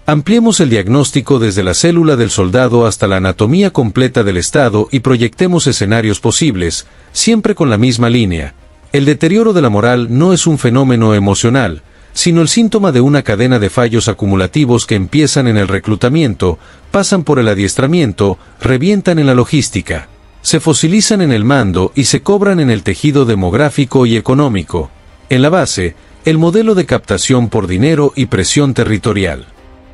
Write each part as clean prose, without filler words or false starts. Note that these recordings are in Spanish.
Ampliemos el diagnóstico desde la célula del soldado hasta la anatomía completa del Estado y proyectemos escenarios posibles, siempre con la misma línea. El deterioro de la moral no es un fenómeno emocional, sino el síntoma de una cadena de fallos acumulativos que empiezan en el reclutamiento, pasan por el adiestramiento, revientan en la logística, se fosilizan en el mando y se cobran en el tejido demográfico y económico. En la base, el modelo de captación por dinero y presión territorial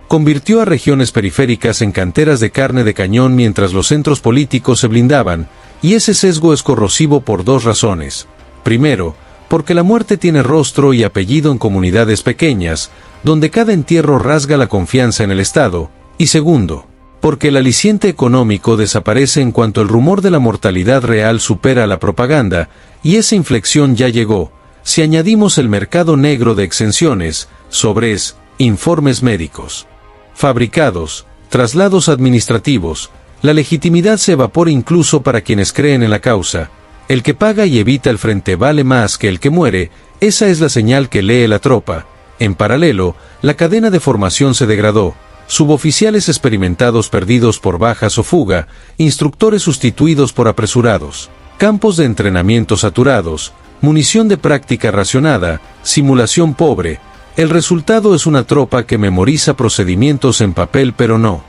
convirtió a regiones periféricas en canteras de carne de cañón mientras los centros políticos se blindaban, y ese sesgo es corrosivo por dos razones. Primero, porque la muerte tiene rostro y apellido en comunidades pequeñas, donde cada entierro rasga la confianza en el Estado, y segundo, porque el aliciente económico desaparece en cuanto el rumor de la mortalidad real supera a la propaganda, y esa inflexión ya llegó, si añadimos el mercado negro de exenciones, sobres, informes médicos, fabricados, traslados administrativos. La legitimidad se evapora incluso para quienes creen en la causa. El que paga y evita el frente vale más que el que muere, esa es la señal que lee la tropa. En paralelo, la cadena de formación se degradó, suboficiales experimentados perdidos por bajas o fuga, instructores sustituidos por apresurados, campos de entrenamiento saturados, munición de práctica racionada, simulación pobre. El resultado es una tropa que memoriza procedimientos en papel pero no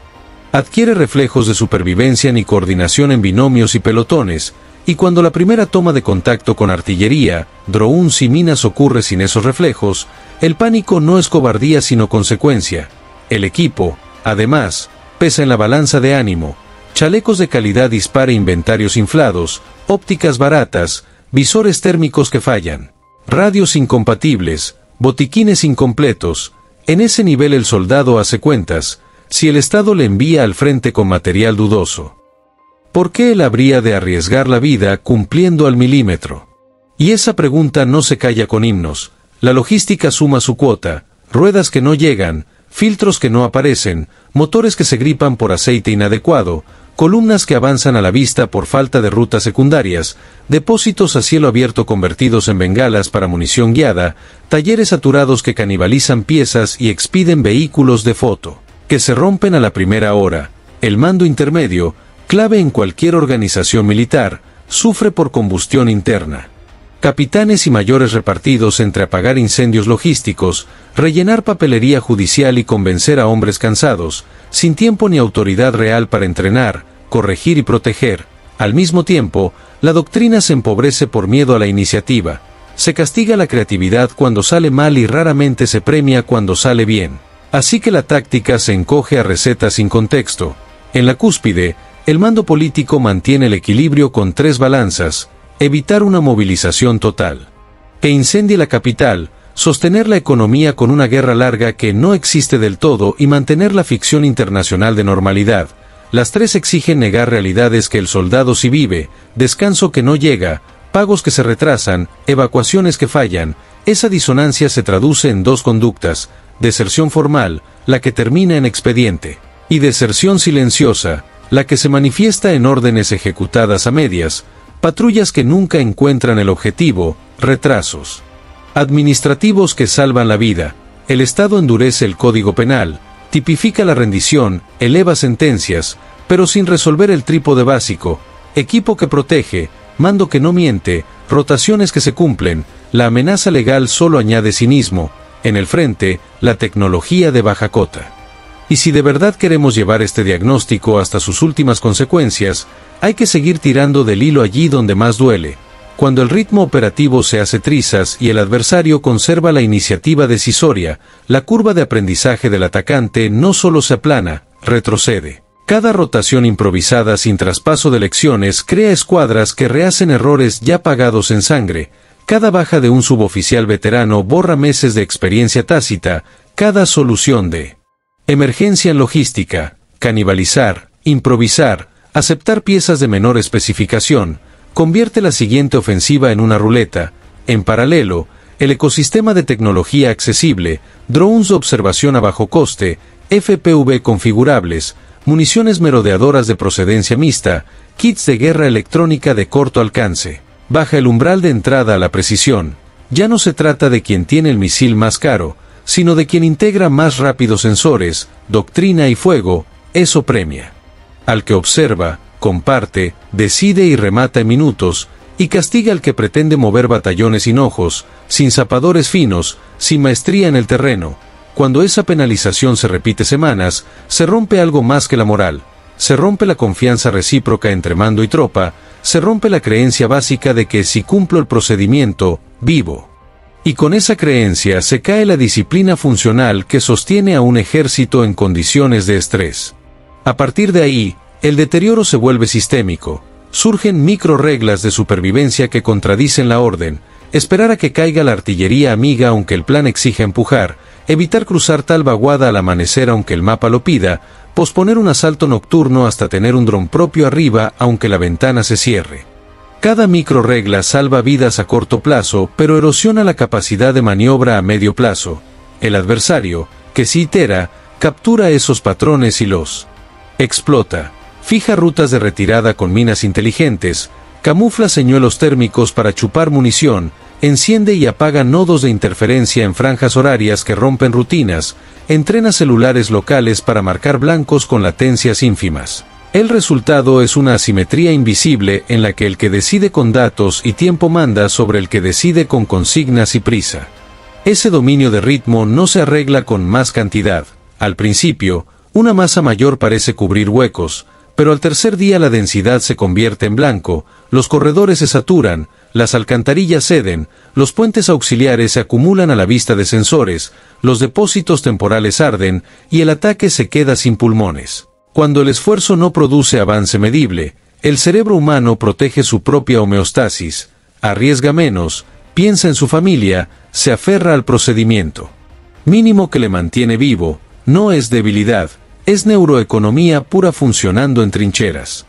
adquiere reflejos de supervivencia ni coordinación en binomios y pelotones, y cuando la primera toma de contacto con artillería, drones y minas ocurre sin esos reflejos, el pánico no es cobardía sino consecuencia. El equipo, además, pesa en la balanza de ánimo, chalecos de calidad dispara inventarios inflados, ópticas baratas, visores térmicos que fallan, radios incompatibles, botiquines incompletos. En ese nivel el soldado hace cuentas, si el Estado le envía al frente con material dudoso, ¿por qué él habría de arriesgar la vida cumpliendo al milímetro? Y esa pregunta no se calla con himnos. La logística suma su cuota, ruedas que no llegan, filtros que no aparecen, motores que se gripan por aceite inadecuado, columnas que avanzan a la vista por falta de rutas secundarias, depósitos a cielo abierto convertidos en bengalas para munición guiada, talleres saturados que canibalizan piezas y expiden vehículos de foto, que se rompen a la primera hora. El mando intermedio, clave en cualquier organización militar, sufre por combustión interna. Capitanes y mayores repartidos entre apagar incendios logísticos, rellenar papelería judicial y convencer a hombres cansados, sin tiempo ni autoridad real para entrenar, corregir y proteger. Al mismo tiempo, la doctrina se empobrece por miedo a la iniciativa. Se castiga la creatividad cuando sale mal y raramente se premia cuando sale bien. Así que la táctica se encoge a recetas sin contexto. En la cúspide, el mando político mantiene el equilibrio con tres balanzas: evitar una movilización total, que incendie la capital, sostener la economía con una guerra larga que no existe del todo y mantener la ficción internacional de normalidad. Las tres exigen negar realidades que el soldado sí vive, descanso que no llega, pagos que se retrasan, evacuaciones que fallan. Esa disonancia se traduce en dos conductas: deserción formal, la que termina en expediente, y deserción silenciosa, la que se manifiesta en órdenes ejecutadas a medias, patrullas que nunca encuentran el objetivo, retrasos administrativos que salvan la vida. El Estado endurece el Código Penal, tipifica la rendición, eleva sentencias, pero sin resolver el trípode básico: equipo que protege, mando que no miente, rotaciones que se cumplen. La amenaza legal solo añade cinismo. En el frente, la tecnología de baja cota. Y si de verdad queremos llevar este diagnóstico hasta sus últimas consecuencias, hay que seguir tirando del hilo allí donde más duele. Cuando el ritmo operativo se hace trizas y el adversario conserva la iniciativa decisoria, la curva de aprendizaje del atacante no solo se aplana, retrocede. Cada rotación improvisada sin traspaso de lecciones crea escuadras que rehacen errores ya pagados en sangre. Cada baja de un suboficial veterano borra meses de experiencia tácita. Cada solución de emergencia en logística, canibalizar, improvisar, aceptar piezas de menor especificación, convierte la siguiente ofensiva en una ruleta. En paralelo, el ecosistema de tecnología accesible, drones de observación a bajo coste, FPV configurables, municiones merodeadoras de procedencia mixta, kits de guerra electrónica de corto alcance, baja el umbral de entrada a la precisión. Ya no se trata de quien tiene el misil más caro, sino de quien integra más rápidos sensores, doctrina y fuego, eso premia. Al que observa, comparte, decide y remata en minutos, y castiga al que pretende mover batallones sin ojos, sin zapadores finos, sin maestría en el terreno. Cuando esa penalización se repite semanas, se rompe algo más que la moral. Se rompe la confianza recíproca entre mando y tropa, se rompe la creencia básica de que si cumplo el procedimiento, vivo. Y con esa creencia se cae la disciplina funcional que sostiene a un ejército en condiciones de estrés. A partir de ahí, el deterioro se vuelve sistémico. Surgen micro-reglas de supervivencia que contradicen la orden: esperar a que caiga la artillería amiga aunque el plan exija empujar, evitar cruzar tal vaguada al amanecer aunque el mapa lo pida, posponer un asalto nocturno hasta tener un dron propio arriba aunque la ventana se cierre. Cada micro-regla salva vidas a corto plazo, pero erosiona la capacidad de maniobra a medio plazo. El adversario, que se itera, captura esos patrones y los explota. Fija rutas de retirada con minas inteligentes, camufla señuelos térmicos para chupar munición, enciende y apaga nodos de interferencia en franjas horarias que rompen rutinas, entrena celulares locales para marcar blancos con latencias ínfimas. El resultado es una asimetría invisible en la que el que decide con datos y tiempo manda sobre el que decide con consignas y prisa. Ese dominio de ritmo no se arregla con más cantidad. Al principio, una masa mayor parece cubrir huecos, pero al tercer día la densidad se convierte en blanco, los corredores se saturan, las alcantarillas ceden, los puentes auxiliares se acumulan a la vista de sensores, los depósitos temporales arden y el ataque se queda sin pulmones. Cuando el esfuerzo no produce avance medible, el cerebro humano protege su propia homeostasis, arriesga menos, piensa en su familia, se aferra al procedimiento. Mínimo que le mantiene vivo, no es debilidad, es neuroeconomía pura funcionando en trincheras.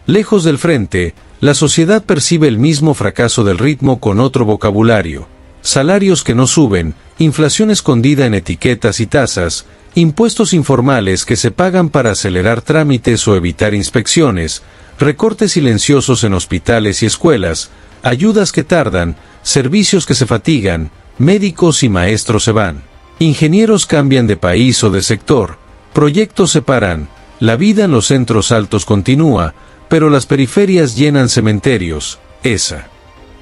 Lejos del frente, la sociedad percibe el mismo fracaso del ritmo con otro vocabulario: salarios que no suben, inflación escondida en etiquetas y tasas, impuestos informales que se pagan para acelerar trámites o evitar inspecciones, recortes silenciosos en hospitales y escuelas, ayudas que tardan, servicios que se fatigan, médicos y maestros se van. Ingenieros cambian de país o de sector, proyectos se paran, la vida en los centros altos continúa, pero las periferias llenan cementerios. Esa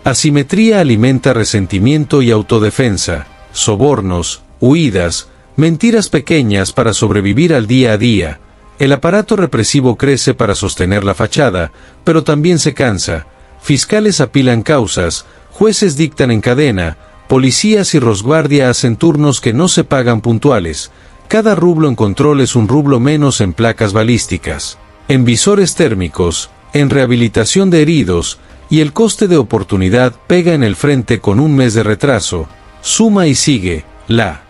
asimetría alimenta resentimiento y autodefensa, sobornos, huidas, mentiras pequeñas para sobrevivir al día a día. El aparato represivo crece para sostener la fachada, pero también se cansa. Fiscales apilan causas, jueces dictan en cadena, policías y rosguardia hacen turnos que no se pagan puntuales. Cada rublo en control es un rublo menos en placas balísticas, en visores térmicos, en rehabilitación de heridos, y el coste de oportunidad pega en el frente con un mes de retraso. Suma y sigue. La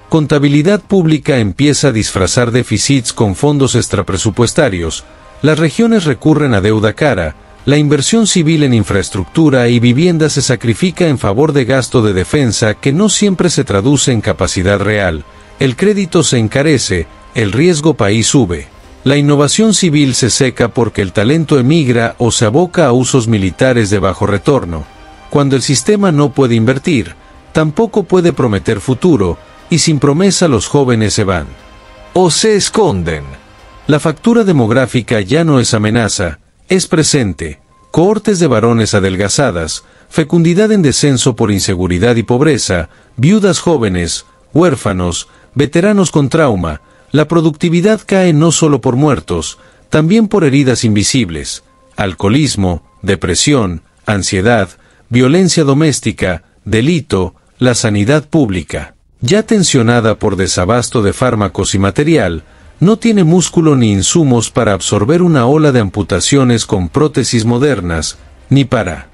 contabilidad pública empieza a disfrazar déficits con fondos extrapresupuestarios, las regiones recurren a deuda cara, la inversión civil en infraestructura y vivienda se sacrifica en favor de gasto de defensa que no siempre se traduce en capacidad real, el crédito se encarece, el riesgo país sube. La innovación civil se seca porque el talento emigra o se aboca a usos militares de bajo retorno. Cuando el sistema no puede invertir, tampoco puede prometer futuro, y sin promesa los jóvenes se van. O se esconden. La factura demográfica ya no es amenaza, es presente. Cohortes de varones adelgazadas, fecundidad en descenso por inseguridad y pobreza, viudas jóvenes, huérfanos, veteranos con trauma. La productividad cae no solo por muertos, también por heridas invisibles: alcoholismo, depresión, ansiedad, violencia doméstica, delito, la sanidad pública, ya tensionada por desabasto de fármacos y material, no tiene músculo ni insumos para absorber una ola de amputaciones con prótesis modernas, ni para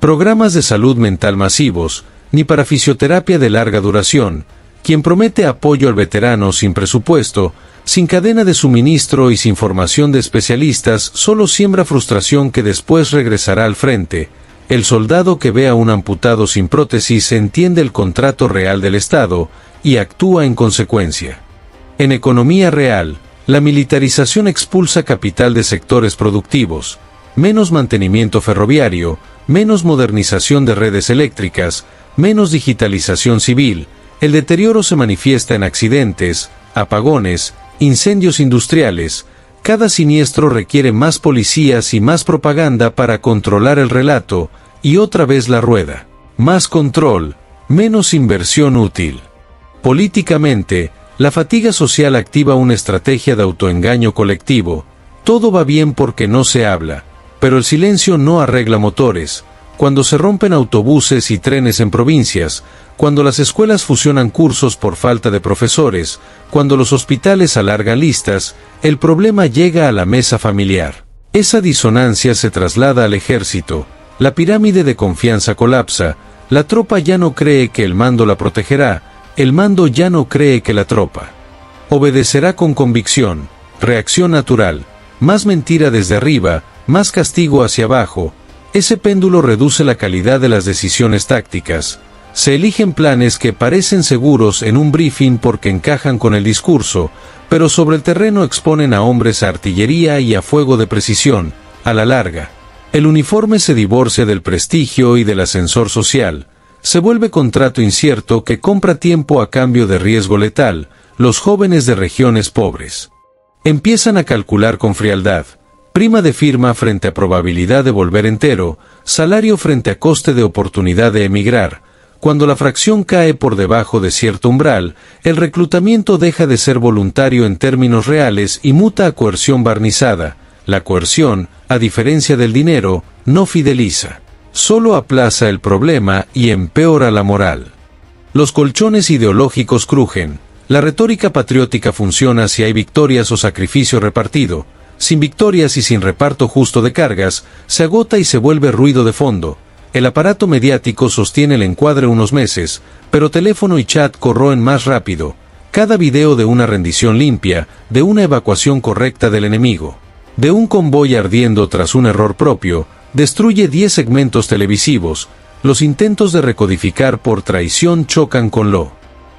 programas de salud mental masivos, ni para fisioterapia de larga duración. Quien promete apoyo al veterano sin presupuesto, sin cadena de suministro y sin formación de especialistas, solo siembra frustración que después regresará al frente. El soldado que ve a un amputado sin prótesis entiende el contrato real del Estado y actúa en consecuencia. En economía real, la militarización expulsa capital de sectores productivos, menos mantenimiento ferroviario, menos modernización de redes eléctricas, menos digitalización civil. El deterioro se manifiesta en accidentes, apagones, incendios industriales. Cada siniestro requiere más policías y más propaganda para controlar el relato, y otra vez la rueda. Más control, menos inversión útil. Políticamente, la fatiga social activa una estrategia de autoengaño colectivo. Todo va bien porque no se habla, pero el silencio no arregla motores. Cuando se rompen autobuses y trenes en provincias, cuando las escuelas fusionan cursos por falta de profesores, cuando los hospitales alargan listas, el problema llega a la mesa familiar. Esa disonancia se traslada al ejército, la pirámide de confianza colapsa, la tropa ya no cree que el mando la protegerá, el mando ya no cree que la tropa obedecerá con convicción, reacción natural, más mentira desde arriba, más castigo hacia abajo. Ese péndulo reduce la calidad de las decisiones tácticas. Se eligen planes que parecen seguros en un briefing porque encajan con el discurso, pero sobre el terreno exponen a hombres a artillería y a fuego de precisión. A la larga, el uniforme se divorcia del prestigio y del ascensor social. Se vuelve contrato incierto que compra tiempo a cambio de riesgo letal. Los jóvenes de regiones pobres empiezan a calcular con frialdad. Prima de firma frente a probabilidad de volver entero, salario frente a coste de oportunidad de emigrar. Cuando la fracción cae por debajo de cierto umbral, el reclutamiento deja de ser voluntario en términos reales y muta a coerción barnizada. La coerción, a diferencia del dinero, no fideliza. Solo aplaza el problema y empeora la moral. Los colchones ideológicos crujen. La retórica patriótica funciona si hay victorias o sacrificio repartido. Sin victorias y sin reparto justo de cargas, se agota y se vuelve ruido de fondo. El aparato mediático sostiene el encuadre unos meses, pero teléfono y chat corroen más rápido. Cada video de una rendición limpia, de una evacuación correcta del enemigo, de un convoy ardiendo tras un error propio, destruye 10 segmentos televisivos. Los intentos de recodificar por traición chocan con lo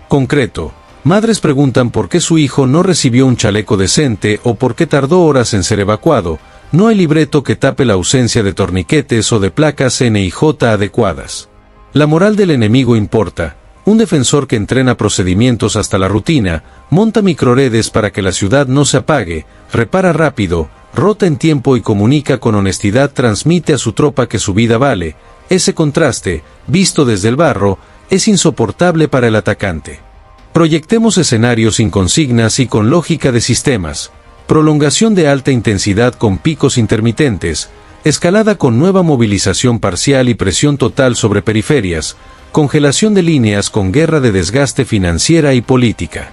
concreto. Madres preguntan por qué su hijo no recibió un chaleco decente o por qué tardó horas en ser evacuado. No hay libreto que tape la ausencia de torniquetes o de placas NIJ adecuadas. La moral del enemigo importa. Un defensor que entrena procedimientos hasta la rutina, monta microredes para que la ciudad no se apague, repara rápido, rota en tiempo y comunica con honestidad, transmite a su tropa que su vida vale. Ese contraste, visto desde el barro, es insoportable para el atacante. Proyectemos escenarios sin consignas y con lógica de sistemas. Prolongación de alta intensidad con picos intermitentes, escalada con nueva movilización parcial y presión total sobre periferias, congelación de líneas con guerra de desgaste financiera y política.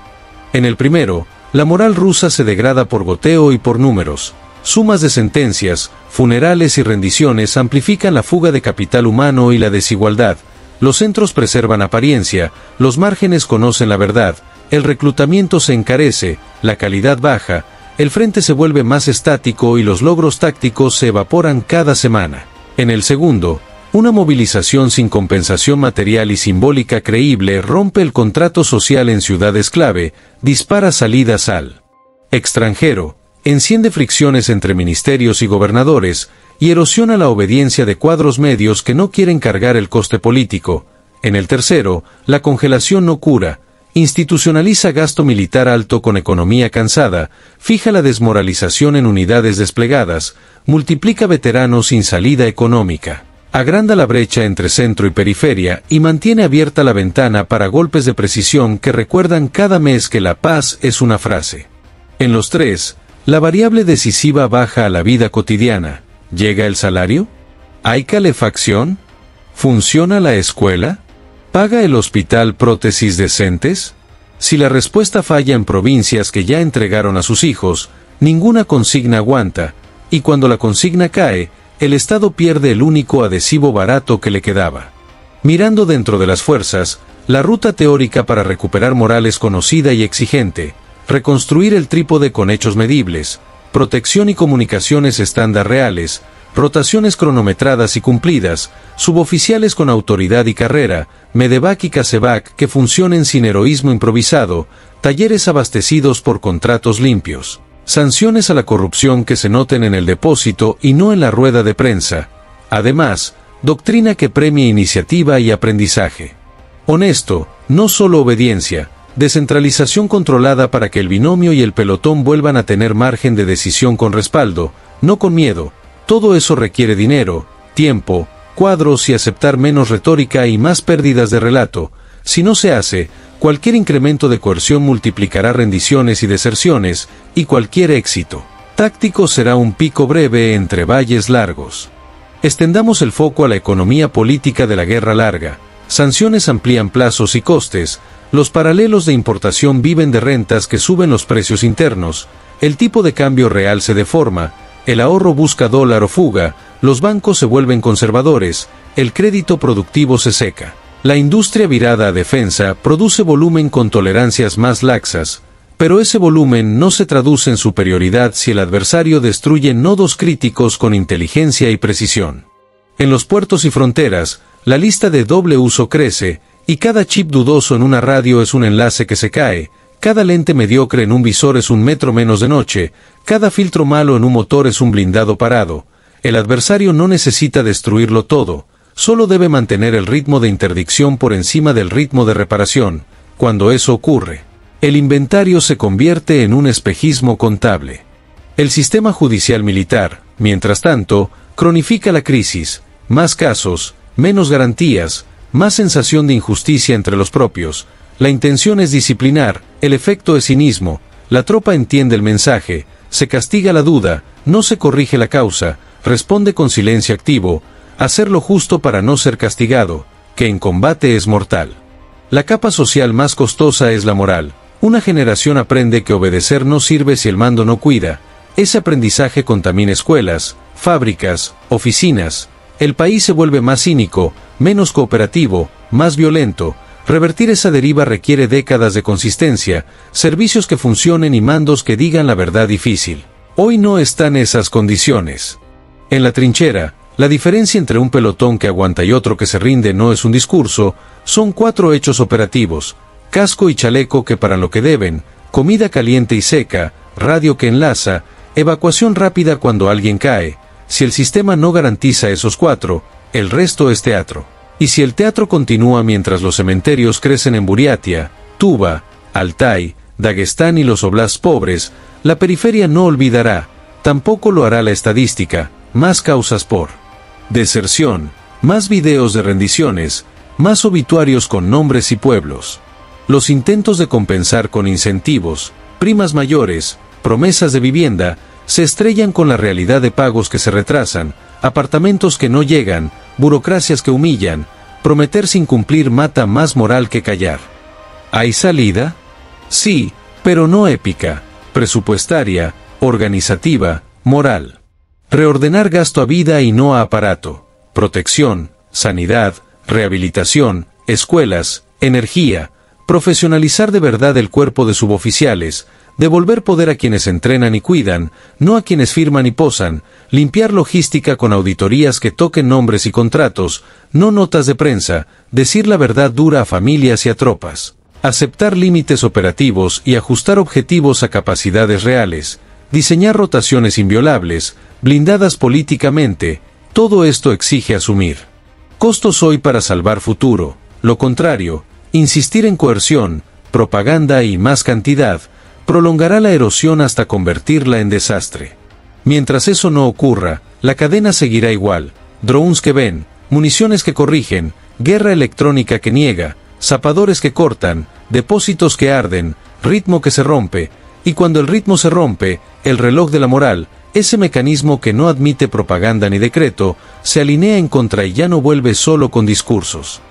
En el primero, la moral rusa se degrada por goteo y por números. Sumas de sentencias, funerales y rendiciones amplifican la fuga de capital humano y la desigualdad. Los centros preservan apariencia, los márgenes conocen la verdad, el reclutamiento se encarece, la calidad baja, el frente se vuelve más estático y los logros tácticos se evaporan cada semana. En el segundo, una movilización sin compensación material y simbólica creíble rompe el contrato social en ciudades clave, dispara salidas al extranjero, enciende fricciones entre ministerios y gobernadores, y erosiona la obediencia de cuadros medios que no quieren cargar el coste político. En el tercero, la congelación no cura, institucionaliza gasto militar alto con economía cansada, fija la desmoralización en unidades desplegadas, multiplica veteranos sin salida económica, agranda la brecha entre centro y periferia y mantiene abierta la ventana para golpes de precisión que recuerdan cada mes que la paz es una frase. En los tres, la variable decisiva baja a la vida cotidiana. ¿Llega el salario? ¿Hay calefacción? ¿Funciona la escuela? ¿Paga el hospital prótesis decentes? Si la respuesta falla en provincias que ya entregaron a sus hijos, ninguna consigna aguanta, y cuando la consigna cae, el Estado pierde el único adhesivo barato que le quedaba. Mirando dentro de las fuerzas, la ruta teórica para recuperar moral es conocida y exigente: reconstruir el trípode con hechos medibles, protección y comunicaciones estándar reales, rotaciones cronometradas y cumplidas, suboficiales con autoridad y carrera, Medevac y Casevac que funcionen sin heroísmo improvisado, talleres abastecidos por contratos limpios, sanciones a la corrupción que se noten en el depósito y no en la rueda de prensa. Además, doctrina que premie iniciativa y aprendizaje. Honesto, no solo obediencia, descentralización controlada para que el binomio y el pelotón vuelvan a tener margen de decisión con respaldo, no con miedo. Todo eso requiere dinero, tiempo, cuadros y aceptar menos retórica y más pérdidas de relato. Si no se hace, cualquier incremento de coerción multiplicará rendiciones y deserciones, y cualquier éxito táctico será un pico breve entre valles largos. Extendamos el foco a la economía política de la guerra larga. Sanciones amplían plazos y costes, los paralelos de importación viven de rentas que suben los precios internos, el tipo de cambio real se deforma, el ahorro busca dólar o fuga, los bancos se vuelven conservadores, el crédito productivo se seca. La industria virada a defensa produce volumen con tolerancias más laxas, pero ese volumen no se traduce en superioridad si el adversario destruye nodos críticos con inteligencia y precisión. En los puertos y fronteras, la lista de doble uso crece, y cada chip dudoso en una radio es un enlace que se cae, cada lente mediocre en un visor es un metro menos de noche, cada filtro malo en un motor es un blindado parado. El adversario no necesita destruirlo todo, solo debe mantener el ritmo de interdicción por encima del ritmo de reparación. Cuando eso ocurre, el inventario se convierte en un espejismo contable. El sistema judicial militar, mientras tanto, cronifica la crisis, más casos, menos garantías, más sensación de injusticia entre los propios. La intención es disciplinar, el efecto es cinismo, la tropa entiende el mensaje, se castiga la duda, no se corrige la causa, responde con silencio activo, hacer lo justo para no ser castigado, que en combate es mortal. La capa social más costosa es la moral. Una generación aprende que obedecer no sirve si el mando no cuida. Ese aprendizaje contamina escuelas, fábricas, oficinas. El país se vuelve más cínico, menos cooperativo, más violento. Revertir esa deriva requiere décadas de consistencia, servicios que funcionen y mandos que digan la verdad difícil. Hoy no están esas condiciones. En la trinchera, la diferencia entre un pelotón que aguanta y otro que se rinde no es un discurso, son 4 hechos operativos: casco y chaleco que paran lo que deben, comida caliente y seca, radio que enlaza, evacuación rápida cuando alguien cae. Si el sistema no garantiza esos 4, el resto es teatro. Y si el teatro continúa mientras los cementerios crecen en Buriatia, Tuva, Altai, Daguestán y los oblasts pobres, la periferia no olvidará, tampoco lo hará la estadística, más causas por deserción, más videos de rendiciones, más obituarios con nombres y pueblos. Los intentos de compensar con incentivos, primas mayores, promesas de vivienda, se estrellan con la realidad de pagos que se retrasan, apartamentos que no llegan, burocracias que humillan. Prometer sin cumplir mata más moral que callar. ¿Hay salida? Sí, pero no épica, presupuestaria, organizativa, moral. Reordenar gasto a vida y no a aparato. Protección, sanidad, rehabilitación, escuelas, energía. Profesionalizar de verdad el cuerpo de suboficiales, devolver poder a quienes entrenan y cuidan, no a quienes firman y posan, limpiar logística con auditorías que toquen nombres y contratos, no notas de prensa, decir la verdad dura a familias y a tropas, aceptar límites operativos y ajustar objetivos a capacidades reales, diseñar rotaciones inviolables, blindadas políticamente. Todo esto exige asumir costos hoy para salvar futuro. Lo contrario, insistir en coerción, propaganda y más cantidad, prolongará la erosión hasta convertirla en desastre. Mientras eso no ocurra, la cadena seguirá igual: drones que ven, municiones que corrigen, guerra electrónica que niega, zapadores que cortan, depósitos que arden, ritmo que se rompe, y cuando el ritmo se rompe, el reloj de la moral, ese mecanismo que no admite propaganda ni decreto, se alinea en contra y ya no vuelve solo con discursos.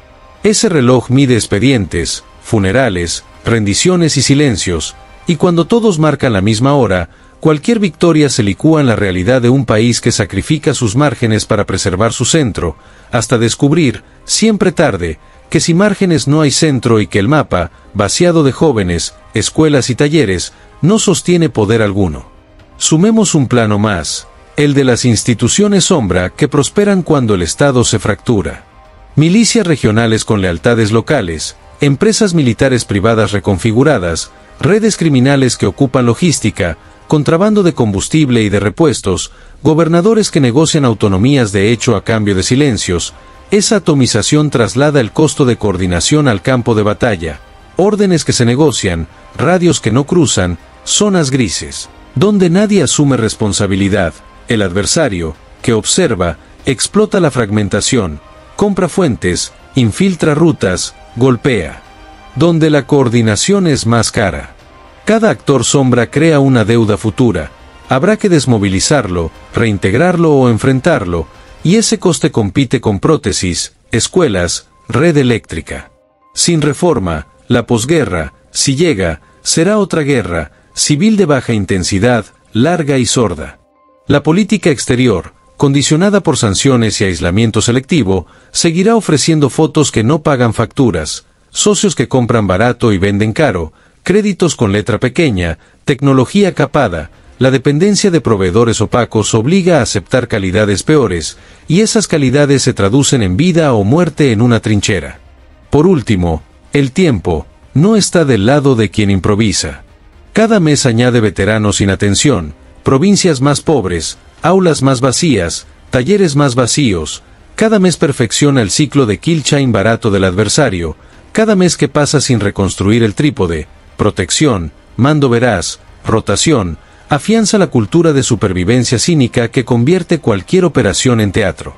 Ese reloj mide expedientes, funerales, rendiciones y silencios, y cuando todos marcan la misma hora, cualquier victoria se licúa en la realidad de un país que sacrifica sus márgenes para preservar su centro, hasta descubrir, siempre tarde, que sin márgenes no hay centro y que el mapa, vaciado de jóvenes, escuelas y talleres, no sostiene poder alguno. Sumemos un plano más, el de las instituciones sombra que prosperan cuando el Estado se fractura. Milicias regionales con lealtades locales, empresas militares privadas reconfiguradas, redes criminales que ocupan logística, contrabando de combustible y de repuestos, gobernadores que negocian autonomías de hecho a cambio de silencios. Esa atomización traslada el costo de coordinación al campo de batalla, órdenes que se negocian, radios que no cruzan, zonas grises, donde nadie asume responsabilidad. El adversario, que observa, explota la fragmentación, compra fuentes, infiltra rutas, golpea. Donde la coordinación es más cara. Cada actor sombra crea una deuda futura. Habrá que desmovilizarlo, reintegrarlo o enfrentarlo, y ese coste compite con prótesis, escuelas, red eléctrica. Sin reforma, la posguerra, si llega, será otra guerra, civil de baja intensidad, larga y sorda. La política exterior, condicionada por sanciones y aislamiento selectivo, seguirá ofreciendo fotos que no pagan facturas, socios que compran barato y venden caro, créditos con letra pequeña, tecnología capada. La dependencia de proveedores opacos obliga a aceptar calidades peores, y esas calidades se traducen en vida o muerte en una trinchera. Por último, el tiempo no está del lado de quien improvisa. Cada mes añade veteranos sin atención, provincias más pobres, aulas más vacías, talleres más vacíos. Cada mes perfecciona el ciclo de kill chain barato del adversario. Cada mes que pasa sin reconstruir el trípode, protección, mando veraz, rotación, afianza la cultura de supervivencia cínica que convierte cualquier operación en teatro.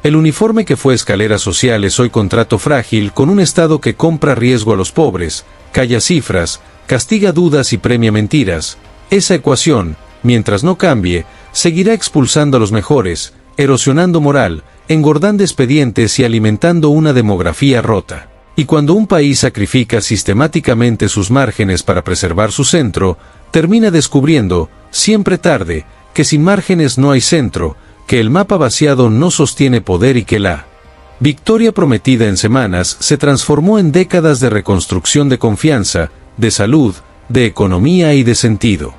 El uniforme que fue escalera social es hoy contrato frágil con un Estado que compra riesgo a los pobres, calla cifras, castiga dudas y premia mentiras. Esa ecuación, mientras no cambie, seguirá expulsando a los mejores, erosionando moral, engordando expedientes y alimentando una demografía rota. Y cuando un país sacrifica sistemáticamente sus márgenes para preservar su centro, termina descubriendo, siempre tarde, que sin márgenes no hay centro, que el mapa vaciado no sostiene poder y que la victoria prometida en semanas se transformó en décadas de reconstrucción de confianza, de salud, de economía y de sentido.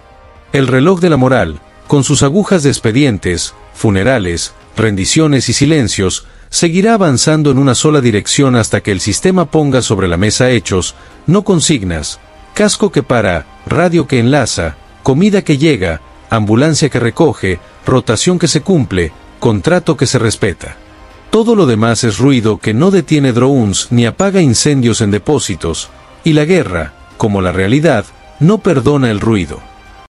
El reloj de la moral, con sus agujas de expedientes, funerales, rendiciones y silencios, seguirá avanzando en una sola dirección hasta que el sistema ponga sobre la mesa hechos, no consignas, casco que para, radio que enlaza, comida que llega, ambulancia que recoge, rotación que se cumple, contrato que se respeta. Todo lo demás es ruido que no detiene drones ni apaga incendios en depósitos, y la guerra, como la realidad, no perdona el ruido.